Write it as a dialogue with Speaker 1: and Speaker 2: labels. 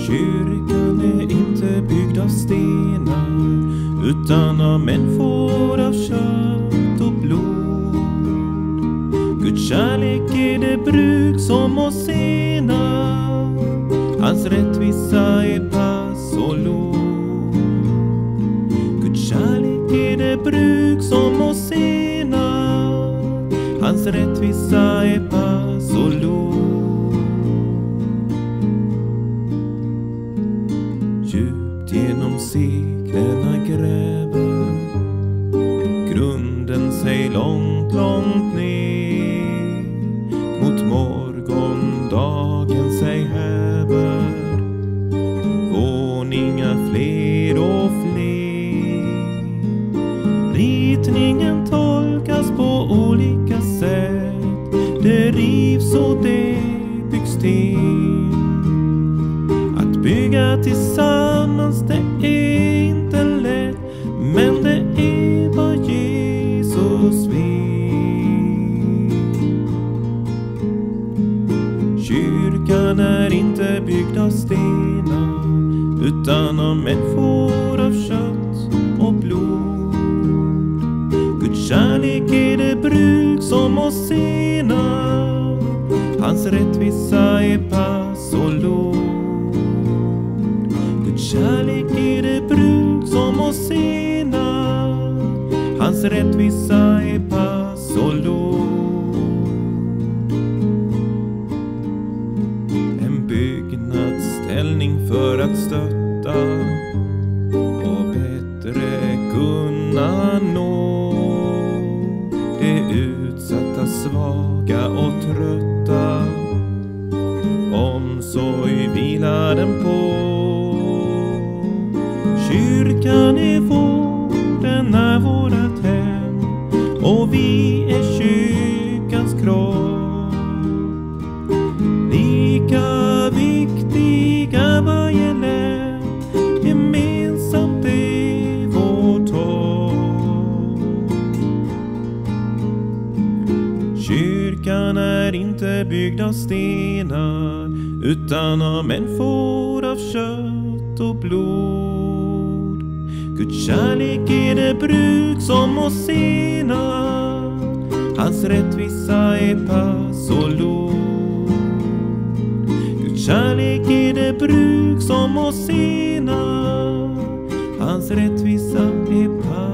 Speaker 1: Kyrkan är inte byggd av stenar, utan av människor av kött och blod. Guds kärlek är det bruk som oss enar, hans rättvisa är pass och lov. Guds kärlek är det bruk som oss enar, hans rättvisa är pass och lov. Djupt genom seklerna gräver grunden sig långt, långt ner. Mot morgondagen sig häver våningar fler och fler. Ritningen tolkas på olika sätt, det rivs och det byggs till. Att bygga tillsammans, det är inte lätt, men det är vad Jesus vill. Kyrkan är inte byggd av stenar, utan av människor av kött och blod. Guds kärlek är det bruk som oss enar, hans rättvisa är pass och lov. Kärlek är det bruk som oss enar, hans rättvisa är pass och lov. En byggnadsställning för att stötta och bättre kunna nå det utsatta, svaga och trötta. Omsorg vilar den på. Kyrkan är vår, den är vårat hem, och vi är kyrkans kropp. Lika viktiga varje lem, gemensamt är vårt hopp. Kyrkan är inte byggd av stenar, utan av människor av kött och blod. Guds kärlek är det bruk som oss enar, hans rättvisa är pass och lov. Guds kärlek är det bruk som oss enar, hans rättvisa är pass.